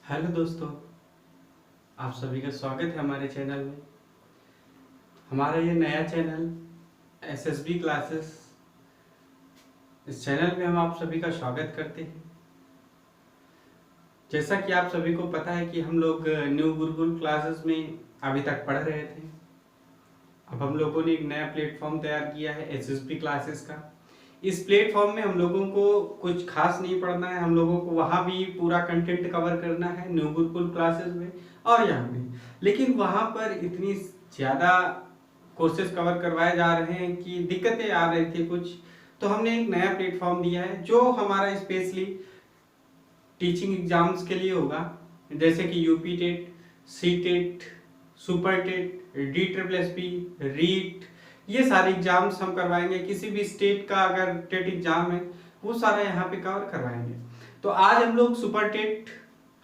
Hello दोस्तों, आप सभी का स्वागत है हमारे चैनल में। हमारा ये नया चैनल एसएसबी क्लासेस, इस चैनल में हम आप सभी का स्वागत करते हैं। जैसा कि आप सभी को पता है कि हम लोग न्यू गुरुकुल क्लासेस में अभी तक पढ़ रहे थे। अब हम लोगों ने एक नया प्लेटफॉर्म तैयार किया है एसएसबी क्लासेस का। इस प्लेटफॉर्म में हम लोगों को कुछ खास नहीं पढ़ना है, हम लोगों को वहाँ भी पूरा कंटेंट कवर करना है न्यू गुरुकुल क्लासेस में और यहाँ भी। लेकिन वहाँ पर इतनी ज़्यादा कोर्सेज कवर करवाए जा रहे हैं कि दिक्कतें आ रही थी कुछ, तो हमने एक नया प्लेटफॉर्म दिया है जो हमारा स्पेशली टीचिंग एग्जाम्स के लिए होगा, जैसे कि UP TET, C TET, super TET, DSSB, REET, ये सारे एग्जाम्स हम करवाएंगे। किसी भी स्टेट का अगर टेट एग्जाम है वो सारा यहाँ पे कवर करवाएंगे। तो आज हम लोग सुपर टेट,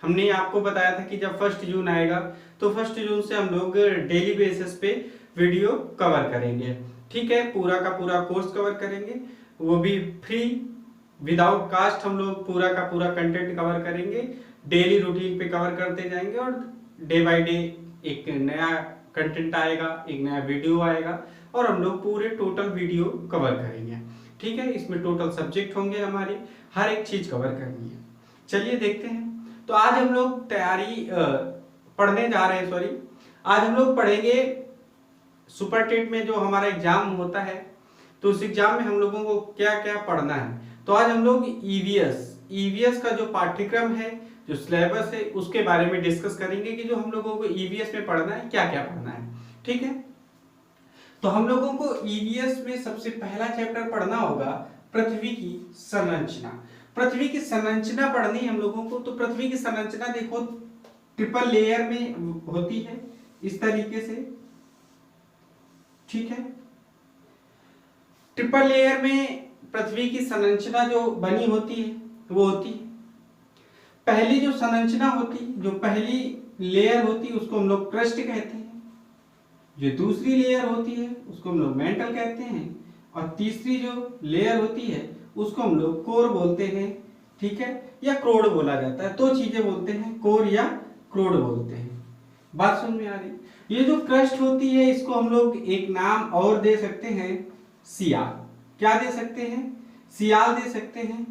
हमने आपको बताया था कि जब 1 जून आएगा तो 1 जून से हम लोग डेली बेसिस पे वीडियो कवर करेंगे। ठीक है, पूरा का पूरा कोर्स कवर करेंगे, वो भी फ्री विदाउट कास्ट। हम लोग पूरा का पूरा कंटेंट कवर करेंगे, डेली रूटीन पे कवर करते जाएंगे और डे बाय डे एक नया कंटेंट आएगा, एक नया वीडियो आएगा और हम लोग पूरे टोटल वीडियो कवर करेंगे। ठीक है, इसमें टोटल सब्जेक्ट होंगे, हमारी हर एक चीज कवर करनी है। चलिए देखते हैं। तो आज हम लोग पढ़ने जा रहे हैं, आज हम लोग पढ़ेंगे सुपर टेट में जो हमारा एग्जाम होता है, तो उस एग्जाम में हम लोगों को क्या क्या पढ़ना है। तो आज हम लोग ईवीएस का जो पाठ्यक्रम है, जो सिलेबस है, उसके बारे में डिस्कस करेंगे कि जो हम लोगों को ईवीएस में पढ़ना है, क्या क्या पढ़ना है। ठीक है, तो हम लोगों को ईवीएस में सबसे पहला चैप्टर पढ़ना होगा पृथ्वी की संरचना। पृथ्वी की संरचना पढ़नी है हम लोगों को। तो पृथ्वी की संरचना देखो, ट्रिपल लेयर में होती है इस तरीके से। ठीक है, ट्रिपल लेयर में पृथ्वी की संरचना जो बनी होती है वो होती है, पहली जो संरचना होती, जो पहली लेयर होती है उसको हम लोग क्रस्ट कहते हैं। जो दूसरी लेयर होती है उसको हम लोग मेंटल कहते हैं और तीसरी जो लेयर होती है उसको हम लोग कोर बोलते हैं। ठीक है, या क्रोड बोला जाता है। दो चीजें बोलते हैं, कोर या क्रोड बोलते हैं। बात समझ में आ रही? ये जो क्रस्ट होती है इसको हम लोग एक नाम और दे सकते हैं, सियाल। क्या दे सकते हैं? सियाल दे सकते हैं।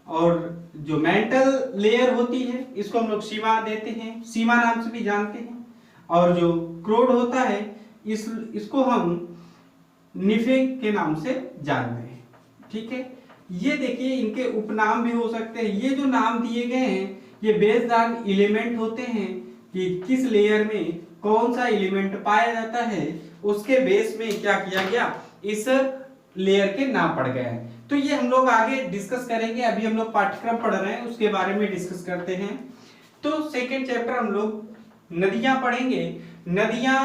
और जो मेंटल लेयर होती है इसको हम लोग सीमा देते हैं, सीमा नाम से भी जानते हैं। और जो क्रोड होता है इसको हम निफे के नाम से जानते हैं। ठीक है, ये देखिए इनके उपनाम भी हो सकते हैं। ये जो नाम दिए गए हैं ये बेस्ड ऑन एलिमेंट होते हैं कि किस लेयर में कौन सा एलिमेंट पाया जाता है, उसके बेस में क्या किया गया, इस लेयर के नाम पड़ गए हैं। तो ये हम लोग आगे डिस्कस करेंगे। अभी हम लोग पाठ्यक्रम पढ़ रहे हैं, उसके बारे में डिस्कस करते हैं। तो सेकेंड चैप्टर हम लोग नदियां पढ़ेंगे। नदियां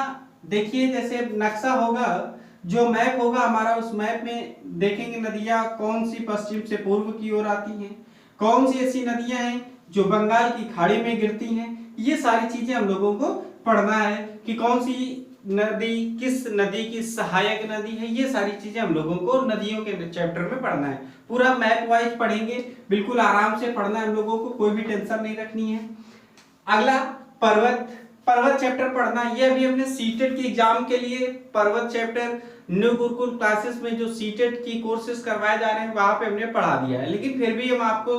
देखिए, जैसे नक्शा होगा, जो मैप होगा हमारा, उस मैप में देखेंगे नदियां कौन सी पश्चिम से पूर्व की ओर आती हैं, कौन सी ऐसी नदियां हैं जो बंगाल की खाड़ी में गिरती हैं। ये सारी चीजें हम लोगों को पढ़ना है कि कौन सी नदी किस नदी की सहायक नदी है। ये सारी चीजें हम लोगों को नदियों के चैप्टर में पढ़ना है। पूरा मैप वाइज पढ़ेंगे, बिल्कुल आराम से पढ़ना है हम लोगों को, कोई भी टेंशन नहीं रखनी है। अगला पर्वत चैप्टर पढ़ना। ये अभी हमने सीटेट के एग्जाम के लिए पर्वत चैप्टर न्यू गुरुकुल क्लासेस में जो सीटेट की कोर्सेज करवाए जा रहे हैं वहां पे हमने पढ़ा दिया है, लेकिन फिर भी हम आपको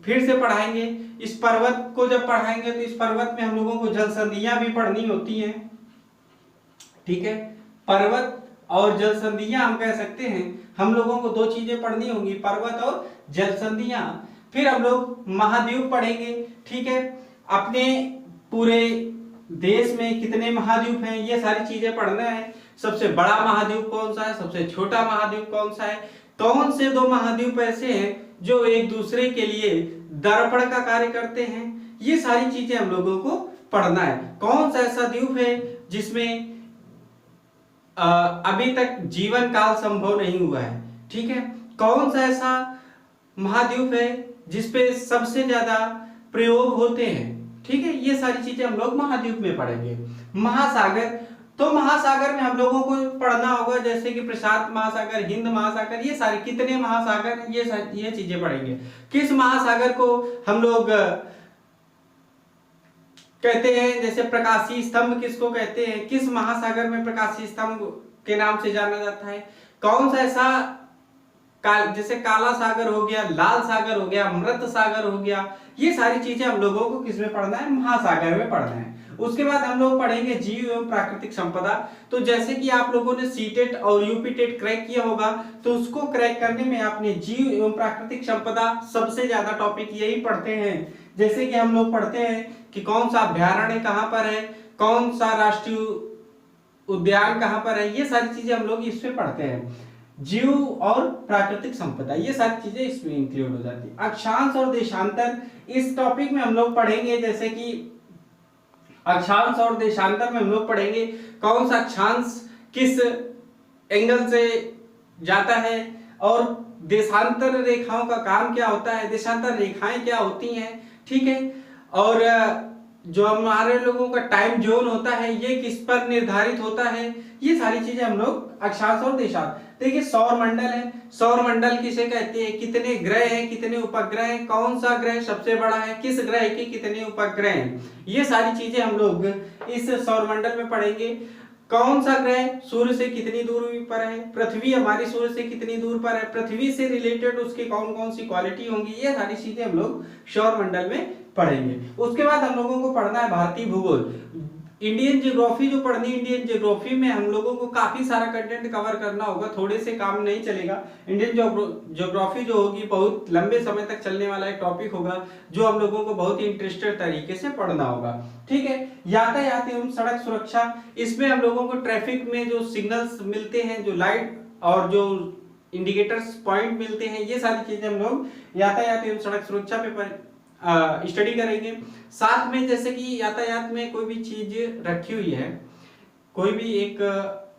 फिर से पढ़ाएंगे। इस पर्वत को जब पढ़ाएंगे तो इस पर्वत में हम लोगों को जल संधियां भी पढ़नी होती हैं। ठीक है, पर्वत और जल संधियां हम कह सकते हैं, हम लोगों को दो चीजें पढ़नी होंगी, पर्वत और जल संधियां। फिर हम लोग महाद्वीप पढ़ेंगे। ठीक है, अपने पूरे देश में कितने महाद्वीप हैं ये सारी चीजें पढ़ना है। सबसे बड़ा महाद्वीप कौन सा है, सबसे छोटा महाद्वीप कौन सा है, कौन से दो महाद्वीप ऐसे हैं जो एक दूसरे के लिए दर्पण का कार्य करते हैं। ये सारी चीजें हम लोगों को पढ़ना है। कौन सा ऐसा द्वीप है जिसमें अभी तक जीवन काल संभव नहीं हुआ है। ठीक है, कौन सा ऐसा महाद्वीप है जिसपे सबसे ज्यादा प्रयोग होते हैं। ठीक है, ये सारी चीजें हम लोग महाद्वीप में पढ़ेंगे। महासागर, तो महासागर में हम लोगों को पढ़ना होगा, जैसे कि प्रशांत महासागर, हिंद महासागर, ये सारे कितने महासागर, ये चीजें पढ़ेंगे। किस महासागर को हम लोग कहते हैं। जैसे प्रकाशीय स्तंभ किसको कहते हैं, किस महासागर में प्रकाशीय स्तंभ के नाम से जाना जाता है, कौन सा ऐसा जैसे काला सागर हो गया, लाल सागर हो गया, मृत सागर हो गया, ये सारी चीजें हम लोगों को किसमें पढ़ना है, महासागर में पढ़ना है। उसके बाद हम लोग पढ़ेंगे जीव एवं प्राकृतिक संपदा। तो जैसे कि आप लोगों ने सीटेट और यूपीटेट क्रैक किया होगा, तो उसको क्रैक करने में आपने जीव एवं प्राकृतिक संपदा सबसे ज्यादा टॉपिक यही पढ़ते हैं। जैसे कि हम लोग पढ़ते हैं कि कौन सा अभ्यारण्य कहाँ पर है, कौन सा राष्ट्रीय उद्यान कहाँ पर है, ये सारी चीजें हम लोग इसमें पढ़ते हैं। जीव और प्राकृतिक संपदा, ये सारी चीजें इसमें इंक्लूड हो जाती है। अक्षांश और देशांतर, इस टॉपिक में हम लोग पढ़ेंगे। जैसे कि अक्षांश और देशांतर में हम लोग पढ़ेंगे कौन सा अक्षांश किस एंगल से जाता है, और देशांतर रेखाओं का काम क्या होता है, देशांतर रेखाएं क्या होती हैं, ठीक है। और जो हमारे लोगों का टाइम जोन होता है ये किस पर निर्धारित होता है, ये सारी चीजें हम लोग अक्षांश और देशांतर। देखिए सौर मंडल है, सौर मंडल किसे कहते हैं, कितने ग्रह हैं, कितने उपग्रह हैं, कौन सा ग्रह सबसे बड़ा है, किस ग्रह के कितने उपग्रह हैं, ये सारी चीजें हम लोग इस सौर मंडल में पढ़ेंगे। कौन सा ग्रह सूर्य से कितनी दूरी पर है, पृथ्वी हमारी सूर्य से कितनी दूर पर है, पृथ्वी से रिलेटेड उसकी कौन कौन सी क्वालिटी होंगी, ये सारी चीजें हम लोग सौर मंडल में पढ़ेंगे। उसके बाद हम लोगों को पढ़ना है भारतीय भूगोल। इंडियन ज्योग्राफी जो पढ़नी, इंडियन ज्योग्राफी में हम लोगों को काफी सारा कंटेंट कवर करना होगा, थोड़े से काम नहीं चलेगा। इंडियन ज्योग्राफी जो होगी बहुत लंबे समय तक चलने वाला एक टॉपिक होगा, जो हम लोगों को बहुत ही इंटरेस्टेड तरीके से पढ़ना होगा, ठीक है। यातायात एवं सड़क सुरक्षा, इसमें हम लोगों को ट्रैफिक में जो सिग्नल्स मिलते हैं, जो लाइट और जो इंडिकेटर्स पॉइंट मिलते हैं, ये सारी चीजें हम लोग यातायात एवं सड़क सुरक्षा पे स्टडी करेंगे। साथ में जैसे कि यातायात में कोई भी चीज रखी हुई है, कोई भी एक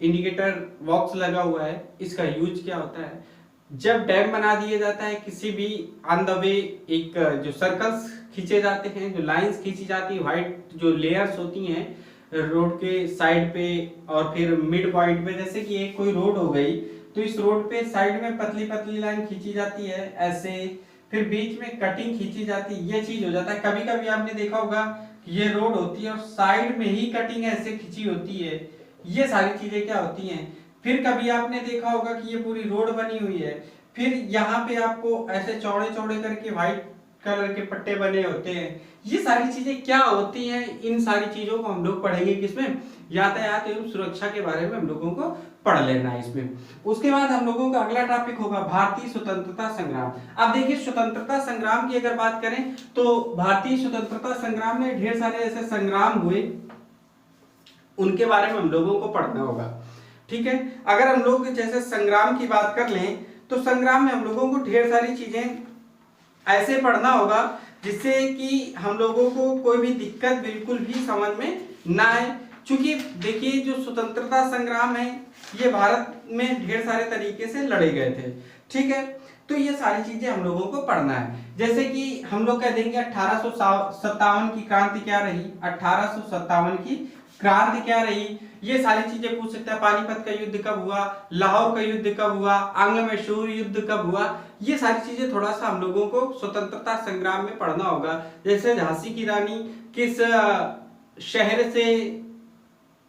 इंडिकेटर बॉक्स लगा हुआ है, इसका यूज क्या होता है, जब डैम बना दिया जाता है किसी भी ऑन द वे, एक जो सर्कल्स खींचे जाते हैं, जो लाइंस खींची जाती है, व्हाइट जो लेयर्स होती हैं रोड के साइड पे और फिर मिड पॉइंट पे, जैसे कि एक कोई रोड हो गई तो इस रोड पे साइड में पतली पतली लाइन खींची जाती है ऐसे, फिर बीच में कटिंग खींची जाती है, ये चीज हो जाता है। कभी कभी आपने देखा होगा कि ये रोड होती है और साइड में ही कटिंग ऐसे खींची होती है, ये सारी चीजें क्या होती हैं। फिर कभी आपने देखा होगा कि ये पूरी रोड बनी हुई है, फिर यहाँ पे आपको ऐसे चौड़े चौड़े करके व्हाइट कलर के पट्टे बने होते हैं, ये सारी चीजें क्या होती हैं, इन सारी चीजों को हम लोग पढ़ेंगे किसमें, यातायात एवं सुरक्षा के बारे में हम लोगों को पढ़ लेना है इसमें। उसके बाद हम लोगों का अगला टॉपिक होगा भारतीय स्वतंत्रता संग्राम। अब देखिए स्वतंत्रता संग्राम की अगर बात करें तो भारतीय स्वतंत्रता संग्राम में ढेर सारे ऐसे संग्राम हुए, उनके बारे में हम लोगों को पढ़ना होगा, ठीक है। अगर हम लोग जैसे संग्राम की बात कर लें तो संग्राम में हम लोगों को ढेर सारी चीजें ऐसे पढ़ना होगा जिससे कि हम लोगों को कोई भी दिक्कत बिल्कुल भी समझ में ना आए। चूंकि देखिए जो स्वतंत्रता संग्राम है ये भारत में ढेर सारे तरीके से लड़े गए थे, ठीक है। तो ये सारी चीजें हम लोगों को पढ़ना है। जैसे कि हम लोग कह देंगे 1857 की क्रांति क्या रही, 1857 की क्रांति क्या रही, ये सारी चीजें पूछ सकते हैं। पानीपत का युद्ध कब हुआ, लाहौर का युद्ध कब हुआ, आंग्ल मैसूर युद्ध कब हुआ, ये सारी चीजें थोड़ा सा हम लोगों को स्वतंत्रता संग्राम में पढ़ना होगा। जैसे झांसी की रानी किस शहर से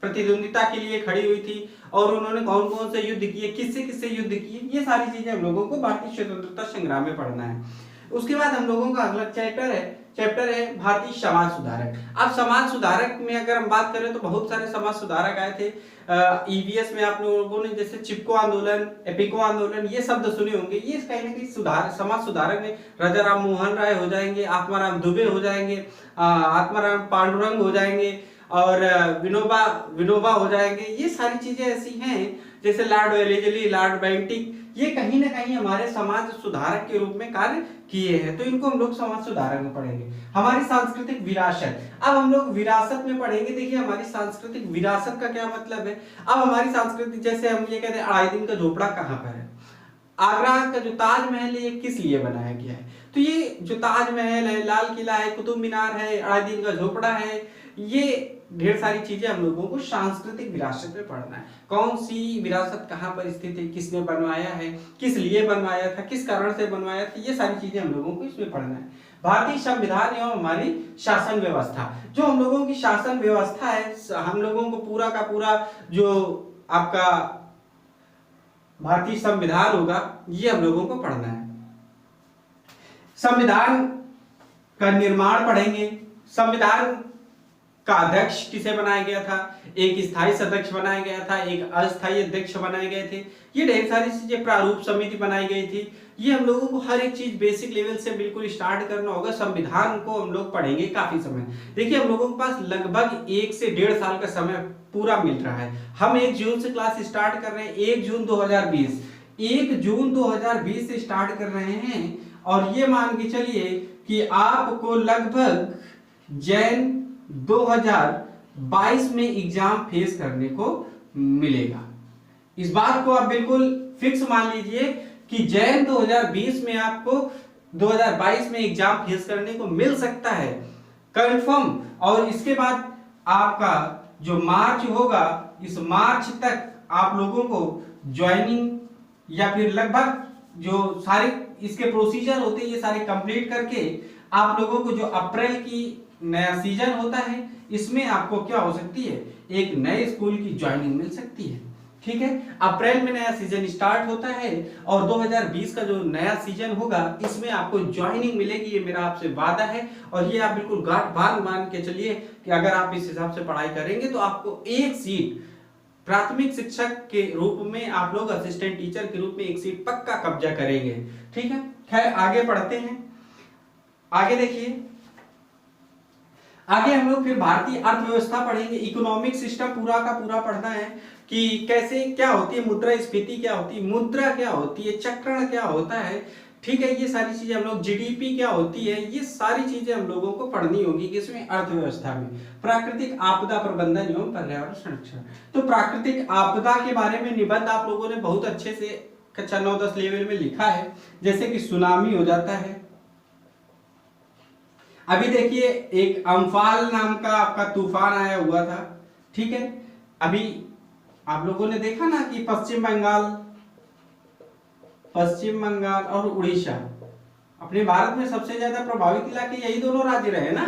प्रतिद्वंदिता के लिए खड़ी हुई थी और उन्होंने कौन कौन से युद्ध किए, किससे किससे युद्ध किए, ये सारी चीजें हम लोगों को भारतीय स्वतंत्रता संग्राम में पढ़ना है। उसके बाद हम लोगों का अगला चैप्टर है भारतीय समाज सुधारक। अब समाज सुधारक में अगर हम बात करें तो बहुत सारे समाज सुधारक आए थे। ईवीएस में आप लोगों ने जैसे चिपको आंदोलन, एपिको आंदोलन, ये शब्द सुने होंगे। ये कहीं ना कहीं समाज सुधारक में राजा राम मोहन राय हो जाएंगे, आत्माराम दुबे हो जाएंगे, आत्माराम पांडुरंग हो जाएंगे और विनोबा हो जाएंगे। ये सारी चीजें ऐसी हैं जैसे लॉर्ड वेलेस्ली, लॉर्ड बेंटिक, ये कहीं ना कहीं हमारे समाज सुधारक के रूप में कार्य किए हैं, तो इनको हम लोग समाज सुधारक में पढ़ेंगे। हमारी सांस्कृतिक विरासत, अब हम लोग विरासत में पढ़ेंगे। देखिए हमारी सांस्कृतिक विरासत का क्या मतलब है। अब हमारी सांस्कृतिक, जैसे हम ये कहते हैं अढ़ाई दिन का झोपड़ा कहाँ पर है, आगरा का जो ताजमहल है ये किस लिए बनाया गया है, तो ये जो ताजमहल है, लाल किला है, कुतुब मीनार है, अढ़ाई दिन का झोपड़ा है, ये ढेर सारी चीजें हम लोगों को सांस्कृतिक विरासत में पढ़ना है। कौन सी विरासत कहाँ पर स्थित है, किसने बनवाया है, किस लिए बनवाया था, किस कारण से बनवाया था, ये सारी चीजें हम लोगों को इसमें पढ़ना है। भारतीय संविधान एवं हमारी शासन व्यवस्था, जो हम लोगों की शासन व्यवस्था है, हम लोगों को पूरा का पूरा जो आपका भारतीय संविधान होगा ये हम लोगों को पढ़ना है। संविधान का निर्माण पढ़ेंगे, संविधान का अध्यक्ष किसे बनाया गया था, एक स्थायी सदस्य बनाया गया था, एक अस्थायी अध्यक्ष बनाए गए थे, ये ढेर सारी चीजें, प्रारूप समिति बनाई गई थी। ये हम लोगों को हर एक चीज बेसिक लेवल से बिल्कुल स्टार्ट करना होगा। संविधान को हम लोग पढ़ेंगे काफी समय। देखिए हम लोगों के पास लगभग 1 से 1.5 साल का समय पूरा मिल रहा है। हम 1 जून से क्लास स्टार्ट कर रहे हैं, 1 जून 2020, 1 जून 2020 से स्टार्ट कर रहे हैं, और ये मान के चलिए कि आपको लगभग जैन 2022 में एग्जाम फेस करने को मिलेगा। इस बात को आप बिल्कुल फिक्स मान लीजिए कि जैन 2020 में आपको 2022 में एग्जाम फेस करने को मिल सकता है कंफर्म। और इसके बाद आपका जो मार्च होगा, इस मार्च तक आप लोगों को ज्वाइनिंग या फिर लगभग जो सारे इसके प्रोसीजर होते हैं ये सारे कंप्लीट करके आप लोगों को जो अप्रैल की नया सीजन होता है इसमें आपको क्या हो सकती है, एक नए स्कूल की ज्वाइनिंग मिल सकती है। ठीक है, अप्रैल में नया सीजन स्टार्ट होता है और 2020 का जो नया सीजन होगा इसमें आपको ज्वाइनिंग मिलेगी, ये मेरा आपसे वादा है। और ये आप बिल्कुल गांठ बांध मान के चलिए कि अगर आप इस हिसाब से पढ़ाई करेंगे तो आपको एक सीट प्राथमिक शिक्षक के रूप में, आप लोग असिस्टेंट टीचर के रूप में एक सीट पक्का कब्जा करेंगे। ठीक है, खैर आगे पढ़ते हैं। आगे देखिए, आगे हम लोग फिर भारतीय अर्थव्यवस्था पढ़ेंगे। इकोनॉमिक सिस्टम पूरा का पूरा पढ़ना है कि कैसे क्या होती है, मुद्रास्फीति क्या होती है, मुद्रा क्या होती है, चक्रण क्या होता है। ठीक है, ये सारी चीजें हम लोग, जीडीपी क्या होती है, ये सारी चीजें हम लोगों को पढ़नी होगी किसमें, अर्थव्यवस्था में। प्राकृतिक आपदा प्रबंधन एवं पर्यावरण संरक्षण, तो प्राकृतिक आपदा के बारे में निबंध आप लोगों ने बहुत अच्छे से कक्षा 9-10 लेवल में लिखा है। जैसे कि सुनामी हो जाता है, अभी देखिए एक अम्फान नाम का आपका तूफान आया हुआ था। ठीक है, अभी आप लोगों ने देखा ना कि पश्चिम बंगाल और उड़ीसा, अपने भारत में सबसे ज्यादा प्रभावित इलाके यही दोनों राज्य रहे ना।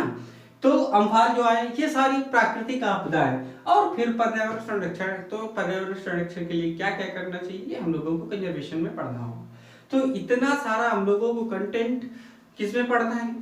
तो अम्फान जो आए ये सारी प्राकृतिक आपदा है। और फिर पर्यावरण संरक्षण, तो पर्यावरण संरक्षण के लिए क्या क्या करना चाहिए हम लोगों को कंजर्वेशन में पढ़ना होगा। तो इतना सारा हम लोगों को कंटेंट किसमें पढ़ना है,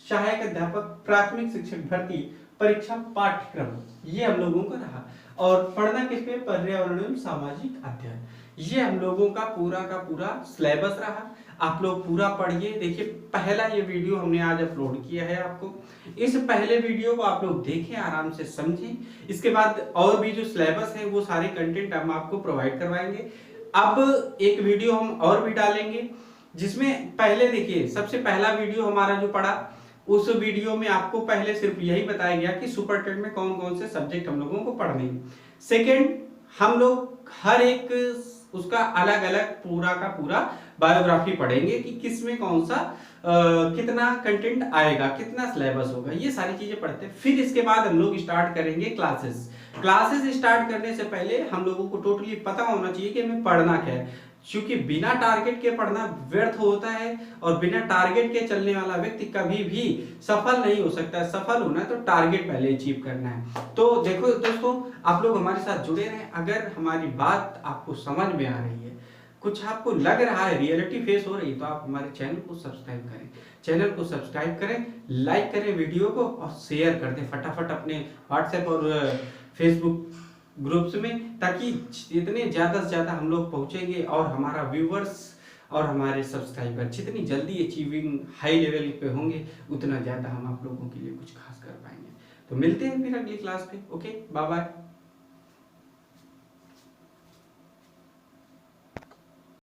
सहायक अध्यापक प्राथमिक शिक्षक भर्ती परीक्षा पाठ्यक्रम, ये हम लोगों को रहा। और पढ़ना किसमें, पर्यावरण एवं सामाजिक अध्ययन, ये हम लोगों का पूरा सिलेबस रहा। आप लोग पूरा पढ़िए। देखिए पहला ये वीडियो हमने आज अपलोड किया है आपको, इस पहले वीडियो को आप लोग देखें, आराम से समझें। इसके बाद और भी जो सिलेबस है वो सारे कंटेंट हम आपको प्रोवाइड करवाएंगे। अब एक वीडियो हम और भी डालेंगे जिसमें पहले देखिए सबसे पहला वीडियो हमारा जो पड़ा, उस वीडियो में आपको पहले सिर्फ यही बताया गया कि सुपर टेट में कौन कौन से सब्जेक्ट हम लोगों को पढ़ने हैं। सेकेंड, हम लोग हर एक उसका अलग अलग पूरा का पूरा बायोग्राफी पढ़ेंगे कि किसमें कौन सा कितना कंटेंट आएगा, कितना सिलेबस होगा, ये सारी चीजें पढ़ते हैं। फिर इसके बाद हम लोग स्टार्ट करेंगे क्लासेस स्टार्ट करने से पहले हम लोगों को टोटली पता होना चाहिए कि हमें पढ़ना क्या है, क्योंकि बिना टारगेट के पढ़ना व्यर्थ होता है और बिना टारगेट के चलने वाला व्यक्ति कभी भी सफल नहीं हो सकता। सफल होना है तो टारगेट पहले अचीव करना है। तो देखो दोस्तों, आप लोग हमारे साथ जुड़े रहें। अगर हमारी बात आपको समझ में आ रही है, कुछ आपको लग रहा है, रियलिटी फेस हो रही है, तो आप हमारे चैनल को सब्सक्राइब करें। चैनल को सब्सक्राइब करें, लाइक करें वीडियो को और शेयर कर दें फटाफट अपने व्हाट्सएप और फेसबुक ग्रुप्स में, ताकि जितने ज्यादा से ज्यादा हम लोग पहुंचेंगे और हमारा व्यूवर्स और हमारे सब्सक्राइबर जितनी जल्दी अचीविंग हाई लेवल पे होंगे, उतना ज्यादा हम आप लोगों के लिए कुछ खास कर पाएंगे। तो मिलते हैं फिर अगली क्लास पे। Okay, bye bye.